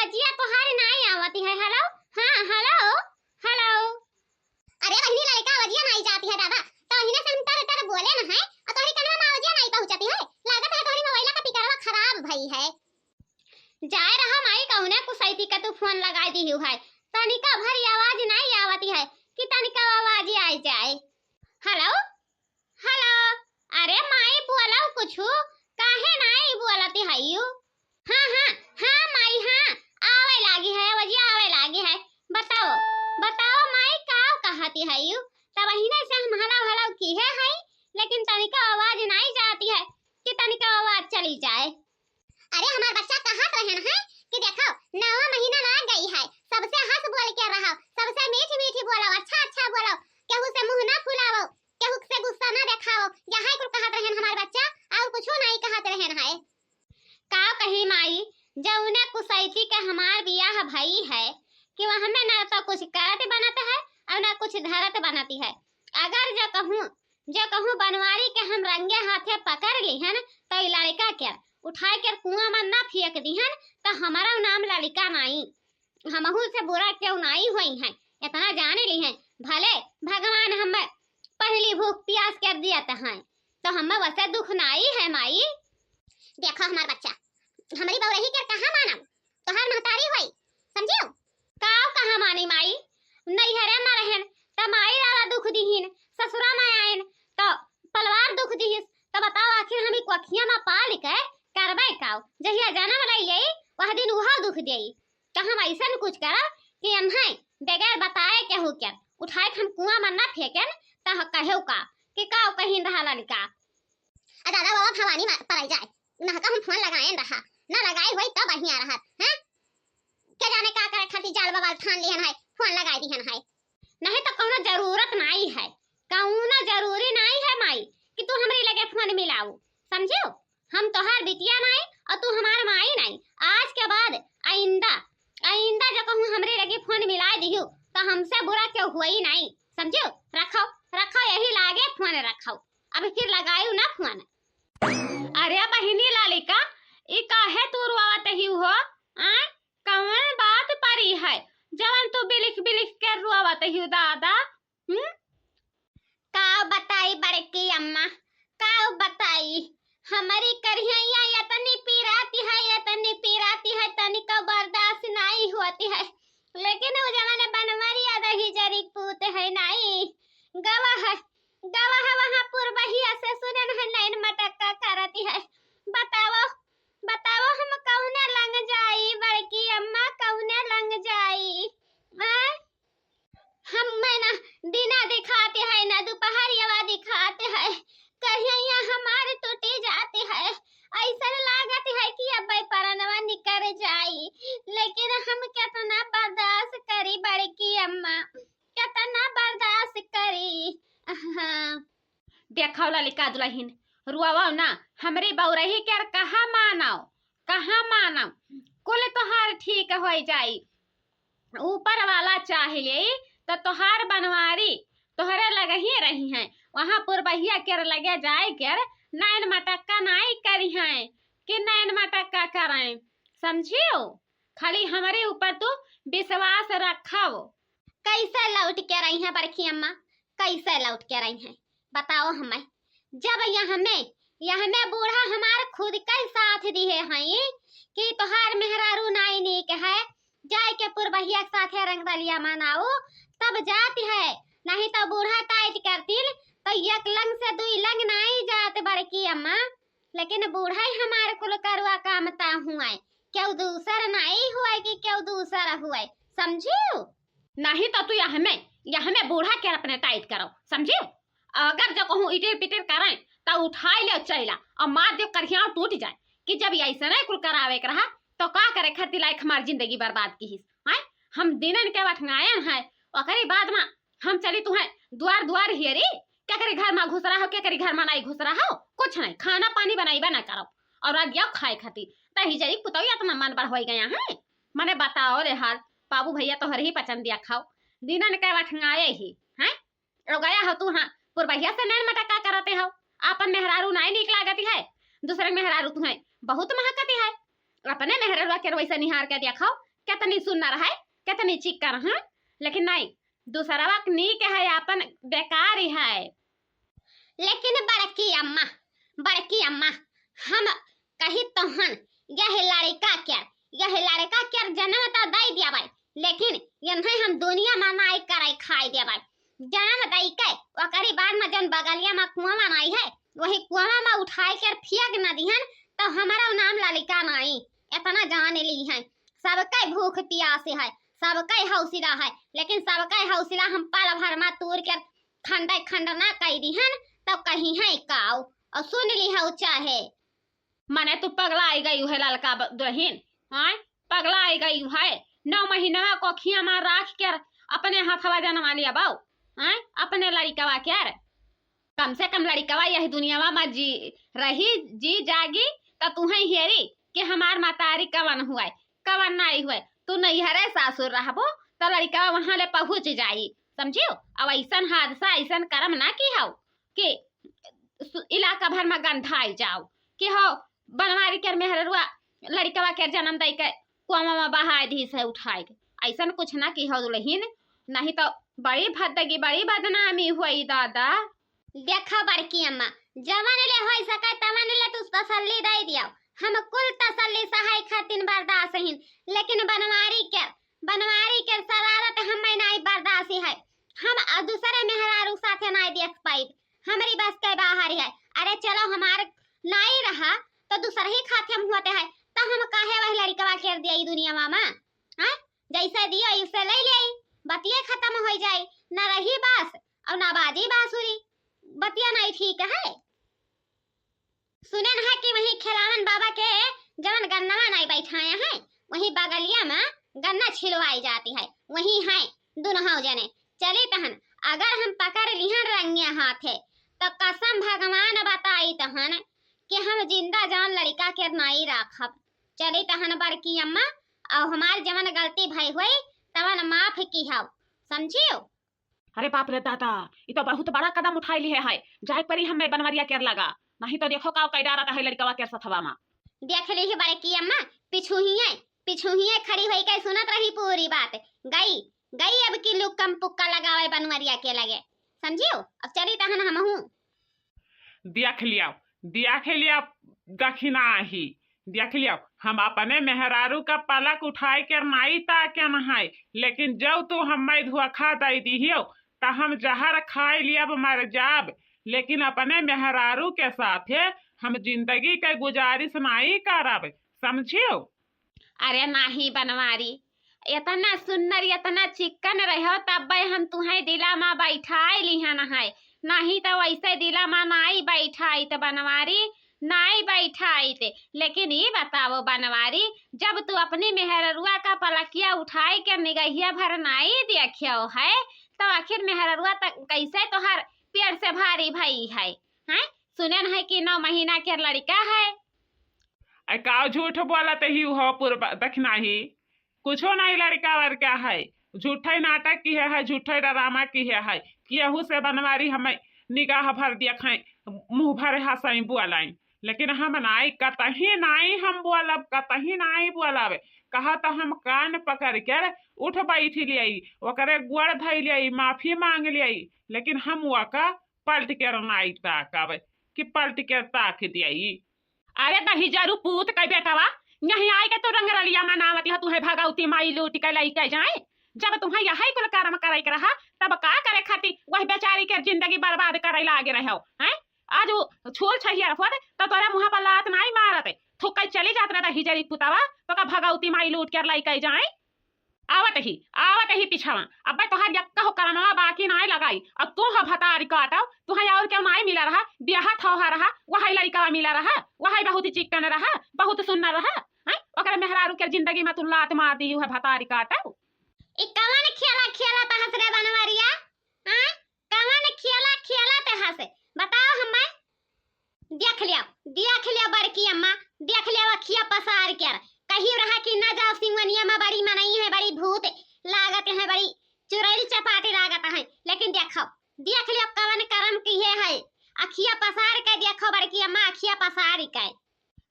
आवाजिया तोहार नहीं आवती है। हेलो, हाँ हेलो हेलो। अरे बहनी लड़का आवाजिया नहीं जाती है दादा, तो इन्हें से हम तर बोले ना है और तोहरी कनवा में आवाजिया नहीं पहुंचती है। लागत है तोहरी मोबाइल का पिकरवा खराब भई है। जाए रहा माई कौने कुसैती का तू फोन लगा दी है। तनिका भरी आवाज नहीं आवती है कि तनिका आवाज आई जाए। Hello hello. अरे माई बोलो कुछ, काहे नहीं बोलती है यू? हाँ हाँ हाँ माई, हाँ आवे लागी है, आवाज आवे लागी है। बताओ बताओ माई का कहती है यू? तब हिने से हम हला हला की है, लेकिन तनिका आवाज नहीं जाती है कि तनिका आवाज चली जाए। अरे हमार बच्चा कहाँ रहन है कि देखो 9वां महीना लग गई है, सबसे हंस बोल के रहो, सबसे मीठी मीठी बोलो, अच्छा अच्छा बोलो, केहू से मुंह ना फुलाओ, केहू से गुस्सा ना दिखाओ। यही कुल कहत रहन हमार बच्चा, और कुछ नहीं कहत रहन है। का कही माई, जौने कुसैती के हमार बियाह भई है कि वह हमें ना तो कुछ करत बनत है और ना कुछ धरत बनती है। अगर जो कहूँ बनवारी के हम रंगे हाथे पकड़ लिहन तो लड़का के उठाए के कुआं में ना फेंक दिहन तो हमारा नाम लड़का नहीं, हमहू से बुरा क्यों नहीं हुई है, इतना जाने ली है। भले भगवान हमें पहली भूख प्यास कर दिया तो हमें वैसे दुख नहीं है माई। देखो हमार बच्चा, हमारी बौरही के कहाँ मानम, तोहार महतारी होई, समझियो? काव कहाँ मानी माई? नैहरे में रहन त माई वाला दुख दिहिन, ससुरा में आइन तो पलवार दुख दिहिस, तो बताओ आखिर हमी कोखिया में पाल के करबै काव? जहिया जन्म लइले वह दिन उहा दुख देई। तो हम ऐसन कुछ करब कि अन्हाई बगैर बताए केहू के उठाए हम कुआं में ना फेंकन त कहेउ का कि काव कहिन रहा लड़का। दादा बाबा भवानी पड़ जाए ना का हम फोन लगाएन रहा, ना लगाई होई तब बढ़िया रहत हैं। के जाने का करे खातिर जाल बाबा ठान लिहन है, फोन लगाई दिहन है। नहीं तो कोनो जरूरत नहीं है, कोनो जरूरी नहीं है माई कि तू हमरे लगे फोन मिलाऊ, समझियो? हम तोहार बिटिया नहीं और तू हमार माई नहीं। आज के बाद आइंदा जो कहूँ हमरे लगे फोन मिला दियो तो हमसे बुरा क्यों हुई नहीं, समझियो? रखो रखो यही लागे फोन रखो, अब फिर लगायू ना फोन। अरे बहिनी लालिका, ई काहे तू रुआवत ही हो? कौन बात परी है जवन तू बिलिख बिलिख के रुआवत ही दादा? का बताई बड़की अम्मा, का बताई? हमारी करिया इतनी पीराती है तनिका बर्दाश्त नहीं होती है। लेकिन वो जमाने बनवारी आदही जरी पूत है नहीं, गवाह वहाँ पूर्वहिया से सुनन है नैन मटक्का करती है। बताओ हम कौने लंग जाई बड़की अम्मा, कौने लंग जाई? हम ना दिना दिखाते हैं ना दोपहरिया दिखाते हैं, कहिया हमारे टूटी जाती है। ऐसा लागत है कि अब परनवा निकल जाई, लेकिन हम कितना बर्दाश्त करी बड़की अम्मा, कितना बर्दाश्त करी। देखो ललिका दुल्हन, रुआवा ना हमरी बौरही के कहाँ मानव कुल तोहार ठीक हो जाई। ऊपर वाला चाहिए तो तोहार बनवारी तोहरे लगे ही रही हैं, वहाँ पुरबहिया के लगे जाए कर नैन मटक्का नहीं करी हैं कि नैन मटक्का करें, समझियो? खाली हमारे ऊपर तू विश्वास रखाओ। कैसे लौट के रही हैं बड़की अम्मा, कैसे लौट के रही हैं बताओ हमें? जब यह में बूढ़ा हमार खुद का साथ दिए हैं कि तोहार मेहरारू नाई नीक है, जाए के पुरबहिया के साथे रंग दलिया मनाओ तब जाती है, नहीं तो बूढ़ा टाइट करतिल तो एक लंग से दुई लंग नहीं जाते बड़की अम्मा। लेकिन बूढ़ा ही हमारे कुल करवा कामता हुआ, क्यों दूसर नहीं हुआ कि क्यों दूसरा हुआ, समझियो? नहीं तो तू यह में बूढ़ा के अपने टाइट करो, समझियो? अगर जो कहूँ इटिर पिटिर करें तो उठाई ले चला और मार दे करिया टूट जाए कि जब ऐसा नहीं कुल करावे के रहा तो का करे खातिर लायक हमारी जिंदगी बर्बाद की है। हम दिनन के बठंगाए हैं ओकरी बाद में हम चली तुम्हें द्वार हियरी क्या करी घर में घुस रहा हो, क्या करी घर में नहीं घुस रहा हो, कुछ नहीं, खाना पानी बनाई बना करो और आ गया खाए खातिर तही जरी पुतौया तो मन बढ़ हो गया है। मने बताओ रे हाल बाबू भैया तो हर ही पचन दिया खाओ दिनन के बठंगाए ही हैं गया हो तू। हाँ पुरबहिया से नैन मटक्का करते हो, आपन मेहरारू नहीं निक लागती है, दूसरे मेहरारू तुम्हें बहुत महकती है। अपने मेहरारू के वैसे निहार के देखो कितनी सुंदर है, कितनी चिक्कर है, लेकिन नहीं दूसरा वक्त नीक है, अपन बेकार ही है। लेकिन बड़की अम्मा हम कही तोहन यह लड़का क्या जन्म तो दई दिया भाई, लेकिन यही हम दुनिया में नाई कराई खाई दिया भाई। जन्म दई के ओकरी बाद में जन बगलिया में कुआं बनाई है, वही कुआं में उठाई कर फेंक न दिहन तो हमारा नाम ललिका नहीं, इतना जान ली है। सबके भूख प्यासे है, सबके हौसला है, लेकिन सबके हौसला हम पल भर में तोड़ कर खंड ना कई दिहन तो कहीं है काऊ और सुन ली है चाहे। मने तू पगला आई गई है ललका दुल्हन, हाँ पगला आई गई है। 9 महीना को खिया में राख कर अपने हाथवा जनवा लिया बाऊ, हाँ अपने लड़िकवा क्या रे। कम से कम लड़िकवा यही दुनिया में जी जागी तो तुम्हें हेरी कि हमार मातारी कवन हुआ कवन नहीं हुए। तू नहीं हरे सासुर रहबो तो लड़िकवा वहां ले पहुंच जाई, समझियो। अब ऐसन हादसा ऐसन कर्म ना की हो कि इलाका भर में गंधाई जाओ कि हो बनवारी कर मेहरुआ लड़िकवा के जन्म दई के कुआं में बहाई दी से उठाए के, ऐसन कुछ ना की हो दुल्हन, नहीं तो बड़ी भद्दगी बड़ी बदनामी हुई दादा। देखा बड़की अम्मा जवन ले होई सके तवन ले तू तसल्ली दे दिया, हम कुल तसल्ली सहाय खातिन बर्दाश्त हिन, लेकिन बनवारी के शरारत हम नहीं बर्दाश्त है। हम दूसरे मेहरारू साथे नहीं देख पाई, हमारी बस के बाहर है। अरे चलो हमार नहीं रहा तो दूसरे ही खाते हम होते हैं, तो हम काहे वह लड़कवा कर दिया दुनिया मामा, हां जैसे दियो उससे ले ले, बतिया खत्म हो जाए, ना रही बास और ना बाजी बांसुरी, बतिया नहीं ठीक है। सुनन है कि वही खिलावन बाबा के जवन गन्ना नहीं बैठाए हैं, वही बगलिया में गन्ना छिलवाई जाती है, वही है दोनों जने। चले तहन अगर हम पकड़ लिहन रंगिया हाथे तो कसम भगवान बताई तहन कि हम जिंदा जान लड़का के नहीं राखब। चली तहन बड़की अम्मा और हमार जवन गलती भई हुई तवन माफ की हाउ, समझियो। अरे बाप रे दादा, ये तो बहुत बड़ा कदम उठाई ली है। जाए परी हमें बनवरिया कर लगा, नहीं तो देखो का कैदा रहता है लड़कवा के सथवा में। देख ली है बड़की अम्मा, पिछू ही खड़ी होई के सुनत रही पूरी बात। गई अब की लोग कम पुक्का लगावे बनवरिया के लगे, समझियो। अब चली तहन हमहू देख लिया दखिना ही देख लिया। हम अपने मेहरारू का पलक उठाए कर नाई ताके नहाय, लेकिन जब तू हमें धोखा दे दियो तो हम जहर खाए लिया मर जाब, लेकिन अपने मेहरारू के साथ हम जिंदगी के गुजारिश नहीं करब, समझियो। अरे नहीं बनवारी, इतना सुंदर इतना चिकन रहो तब हम तुम्हें दिला में बैठाई लिहन है, नहीं तो वैसे दिला में नहीं बैठाई तो बनवारी नहीं बैठाई थे। लेकिन ये बताओ बनवारी, जब तू अपनी मेहरुआ का पलकिया उठाई के निगहिया भर नहीं देखियो है तो आखिर मेहरुआ तक कैसे तोहर पेड़ से भारी भई है, हैं? सुनन है कि 9 महीना के लड़का है। का झूठ बोलत ही हो पूर्व दखना ही, कुछो नहीं लड़का वड़का है, झूठे नाटक की है झूठे ड्रामा की है। केहू से बनवारी हमें निगाह भर देखें मुंह भर हंसाई बोलाई, लेकिन हम नाई कतही नाई हम बोलब, कतही नाई बोलब। कहा तो हम कान पकड़ कर उठ बैठ लियाई, ओकरे गोड़ धइ लियाई, माफी मांग लियाई, लेकिन हम वका पलट कर नाई ताकब कि पलट कर ताक दियाई। अरे दही जरू पूत कह बेटवा, यहीं आई के तो रंगरलिया मनावती है तुम्हें भगवती माई लूट के लाई के जाए। जब तुम्हें यही कुल कर्म करे के रहा तब का करे खाती वही बेचारी के जिंदगी बर्बाद करे लागे रहो हैं। आज वो छोल छहिया रफत तो तोरा मुंह पर लात नहीं मारत, थुक चली जात रहा हिजरी पुतावा तो का भगवती माई लूट कर लाई के जाए। आवत ही पिछवा अब तोहार यक्का हो करनवा बाकी नहीं लगाई। अब तू हो भतारी काटो तुहे और क्यों नहीं मिला रहा, ब्याह थोहा रहा वही लड़का मिला रहा, वही बहुत चिकन रहा, बहुत सुंदर रहा हैं। ओकरे मेहरारू के जिंदगी में तू लात मार दी है भतारी काटो। ई कवन खेला त हंस रे बनवरिया, हां कवन खेला त हंस बताओ हमें। देख लिया बड़की अम्मा, देख लिया अखिया पसार कर कही रहा कि ना जाओ सिंगवनिया में बड़ी मनई है, बड़ी भूत लागत है, बड़ी चुड़ैल चपाटी लागत है, लेकिन देख लियो कवन कर्म की है। अखिया पसार के देखो बड़की अम्मा, अखिया पसार के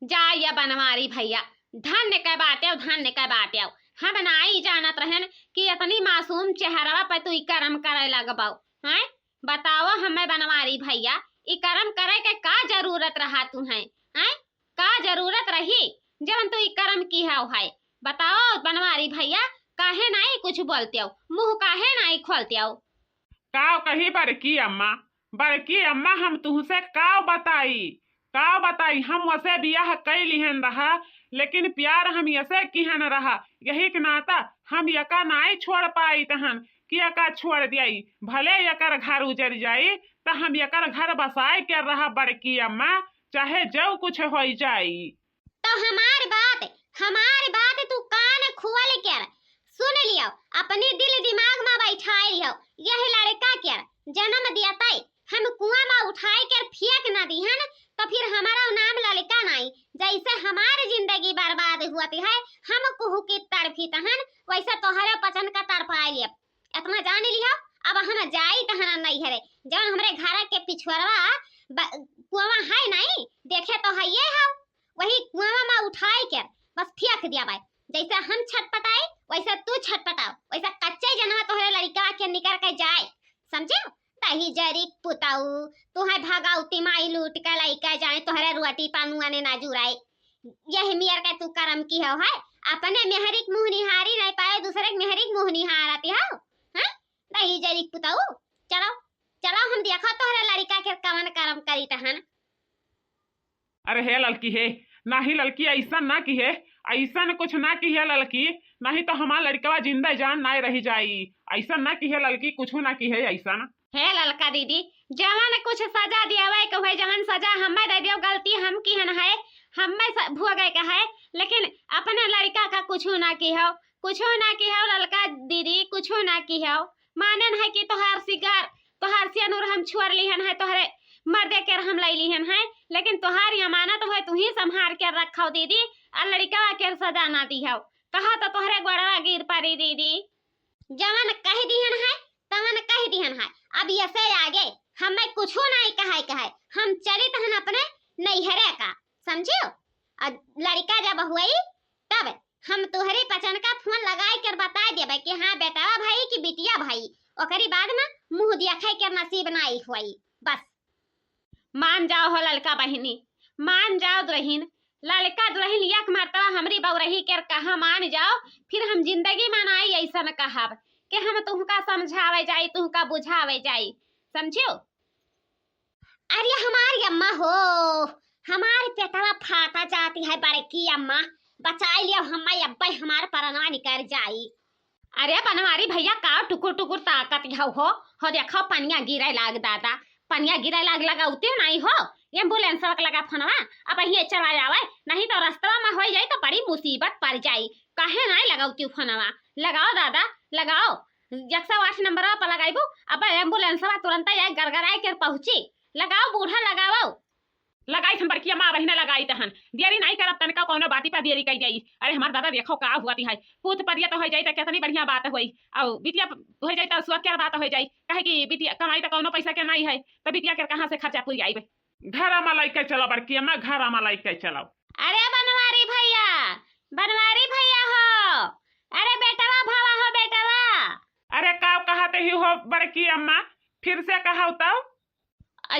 जा या बनवारी भैया, धन्य के बाटे हम नहीं जानत रहन कि इतनी मासूम चेहरा पे तू ई कर्म करे लगबाऊ हैं। बताओ हमें बनवारी भैया ई कर्म करे के का जरूरत रहा तू हैं का जरूरत रही जब तू ई कर्म की है बताओ बनवारी भैया काहे नहीं कुछ बोलते हो मुंह काहे नहीं खोलते हो। काव कही बड़की अम्मा हम तुहसे काव बताई हम वैसे बियाह कैलिहन रहा लेकिन प्यार हम ऐसे किहन रहा यही के नाता हम यका नहीं छोड़ पाई तहन कि यका छोड़ दियाई भले यकर घर उजर जाई तो हम यकर घर बसाए के रहा बड़की अम्मा चाहे जो कुछ हो जाई। तो हमारी बात तू कान खोल के सुन लियो अपने दिल दिमाग में बैठाए लियो। यह लड़का के जन्म दिया ताई हम कुआं में उठाए के फेंक न दिहन तो फिर हमारा नाम लड़का नहीं। जैसे हमारी जिंदगी बर्बाद हुआ है हम कुहू की तड़फी तहन वैसे तोहरे पचन का तड़पाए लिया इतना जान लियो। अब हम जाई तहन नहीं हरे जब हमरे घर के पिछुआरा कुआं है नहीं देखे तो है ये है वही कुआं में उठाए के बस फेंक दिया भाई। जैसे हम छटपटाए वैसे तू छटपटाओ वैसा कच्चे जनवा तोहरे लड़का के निकल के जाए समझे। तही जरी पुताऊ तू है भागाउती माई लूट के लइका जाए तोहरे रोटी पानू आने ना जुराए यही मियर के तू कर्म की हो है अपने मेहरिक मुंह निहारी नहीं पाए दूसरे के मेहरिक मुंह निहारती हो हैं। तही जरी पुताऊ चलो हम देखो तोहरे लड़का के कवन कर्म करी तहन। अरे हे लड़की है नहीं लड़की ऐसा ना की है ऐसा कुछ ना की है लड़की नहीं तो हमारा लड़का जिंदा जान ना रही जाई ऐसा ना की है लड़की कुछ ना की है ऐसा ना हे लड़का दीदी जवन कुछ सजा दिया हुआ जवन सजा हमें दे दियो गलती हम की है हमें भोगे का है लेकिन अपने लड़का का कुछ ना की हो लड़का दीदी कुछ ना की हो मानन है कि तोहार सिगार तोहार सियानूर हम छोड़ लिहन है तोहरे मर्दे के हम ले लिहन है लेकिन तोहार अमानत हो तू ही संभाल के रखो दीदी और लड़का के सजा ना दी हो कहा तो तोहरे गोड़वा गिर पड़ी दीदी। जवन कह दिहन है तवन कह दिहन है अब ये से आगे हमें कुछ नहीं कहे हम चली तहन अपने नैहरे का समझियो। और लड़का जब हुई तब हम तुहरे पचन का फोन लगाए कर बता देबे कि हाँ बेटा भाई कि बिटिया भाई ओकरी बाद में मुंह देखे के नसीब नहीं हुई बस। मान जाओ हो लड़का बहिनी मान जाओ दुल्हन लड़का दुल्हन एक मरतबा हमरी बउरही के कहा मान जाओ फिर हम जिंदगी में नहीं ऐसा न कहब कि हम तुमका समझावे जाई तुमका बुझावे जाई समझियो। अरे हमारी अम्मा हो हमारे पेटवा फाटा जाती है बड़की अम्मा बचा लियो हमारे अब्बा हमारे परना निकल जाई। अरे बनवारी भैया का टुकुर टुकुर ताकत हो देखो पनिया गिरे लाग दादा पनिया गिरे लाग लगाउते नहीं हो एम्बुलेंस लगा फोनवा अब ये चला जावे नहीं तो रास्ता में हो जाए तो बड़ी मुसीबत पड़ जाई काहे नहीं लगाउती फोनवा लगाओ दादा लगाओ 108 नंबर पर लगाइबू अब एम्बुलेंस तुरंत गड़गड़ाई के पहुंची लगाओ बूढ़ा लगाओ लगाई थन बड़की माँ बहिना लगाई तहन देरी नहीं करब तनका कोनो बाती पर देरी कई जाई। अरे हमार दादा देखो का हुआ है पूत परिया तो हो जाई त कितनी बढ़िया बात होई और बिटिया हो जाई त सुरक्षा बात हो जाई कहे कि बिटिया कमाई त कोनो पैसा के नहीं है तो बिटिया के कहां से खर्चा पूरी आईबे घर में लेके चलो बड़की अम्मा घर में लेके चलो। अरे बनवारी भैया हो अरे बेटवा भावा हो बेटवा अरे का कहते ही हो बड़की अम्मा फिर से कहा तो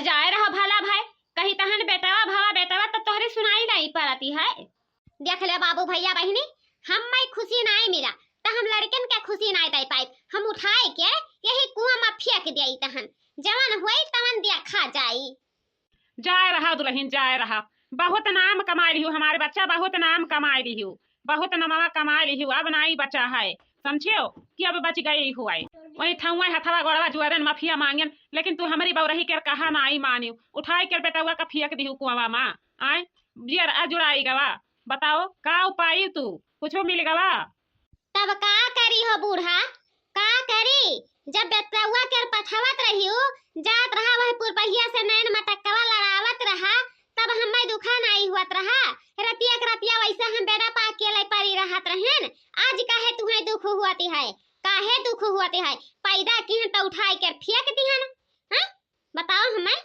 जाए रहो भला भाई कहीं तहन बेटवा भावा तो तोहरी सुनाई नहीं पड़ती है। देख ले बाबू भैया बहिनी हमें खुशी नहीं मिला तो हम लड़कन के खुशी नहीं दे पाए हम उठाए के यही कुआं में फेंक दिए तहन जवन हुई तवन देखा जाई। जाए रहा दुल्हन जाए रहा बहुत नाम कमा रही हूँ हमारे बच्चा बहुत नाम कमा रही हूँ बहुत नमा कमा रही हूँ अब नहीं बचा है समझियो कि अब बच गई हुआ वही ठुआ हथवा गोड़वा जुआरन माफिया मांगन लेकिन तू हमारी बउरही के कहा नहीं मानियो उठाई कर बेटा का फेंक दी कुआं माँ आए जियर अजुड़ाई गवा बताओ का उपाय तू कुछ मिल गवा तब का करी हो बूढ़ा का करी जब बेटवा के पठावत रही हो जात रहा वह पुरपहिया से नैन मटकवा लड़ावत रहा तब हमें दुखा नहीं हुआ रहा रतिया वैसा हम बेड़ा पा के ले परी रहत रहन आज काहे तुम्हें दुख हुआती है काहे दुख हुआती है पैदा की तो उठाई कर फेंक दिहन हैं बताओ हमें।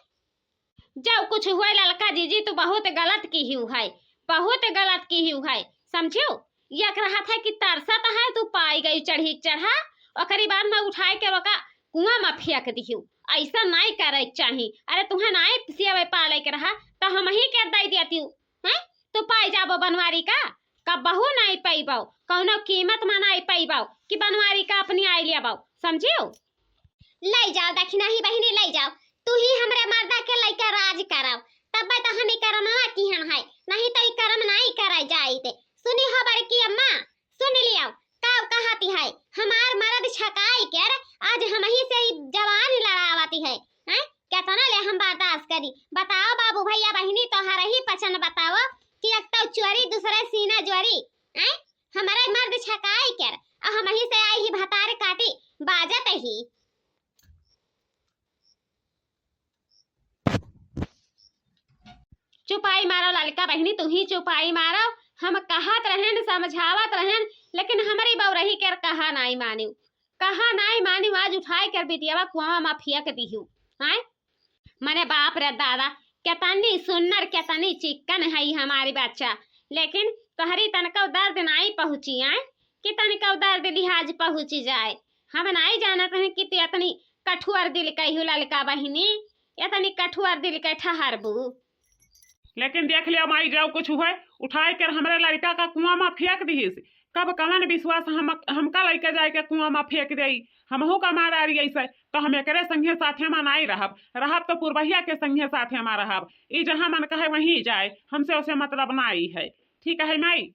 जब कुछ हुआ ललका जीजी तो बहुत गलत की ही है बहुत गलत की ही है समझियो यक रहा था कि तरसत है तू पाई गई चढ़ी चढ़ा ओकरी बाद में उठाए के रोका कुआं में फेंक दिहू। ऐसा नहीं करे चाही। अरे तुम्हें नहीं सियावे पाले के रहा तो हम ही के दे देती हैं। तो पाई जाबो बनवारी का कबहू नहीं पैबो कौनो कीमत में नहीं पैबो कि बनवारी का अपनी आई लियाबो समझियो। ले जाओ दक्षिणा ही बहिनी ले जाओ। तू ही हमरे मर्दा के लइका राज कराओ तब तो हम करमवा किहन है नहीं तो करम नहीं कराई जाई। सुनी हो बड़की अम्मा सुन लियो काव कहती है हमार मर्द छकाई कर आज हम ही से जवान लड़ावती है हैं केतना ले हम बर्दाश्त करी। बताओ बाबू भैया बहिनी तोहरा ही पसंद बताओ कि एक तो चोरी दूसरे सीना जोरी हैं हमारे मर्द छकाई कर और हम ही से आई ही भतार काटी बाजत ही। चुपाई मारो ललका बहनी तू ही चुपाई मारो। हम कहत रहन समझावत रहन लेकिन हमारी बौरही कर कहा नहीं मानी आज उठाए कर बिटियावा कुआं में फेंक दिहू हैं। मने बाप रे दादा केतनी सुन्नर केतनी चिकन है हमारी बच्चा लेकिन तोहरी तनका दर्द नहीं पहुंची है कि तनका दर्द लिहाज पहुंची जाए। हम नहीं जानत हैं कि तू इतनी कठुअर दिल कहू ललका बहिनी इतनी कठुअर दिल के ठहरबू। लेकिन देख लिया माई जाओ कुछ हुए उठाए कर हमारे लड़का का कुआं में फेंक दी। कब कवन विश्वास हमका लड़का जाए के कुआं में फेंक दे। हमहू का मार आ रही ऐसे तो हम एकरे संगे साथे में नहीं रहब तो पुरबहिया के संगे साथे में रहब। ई जहाँ मन कहे वहीं जाए हमसे उसे मतलब नहीं है। ठीक है माई।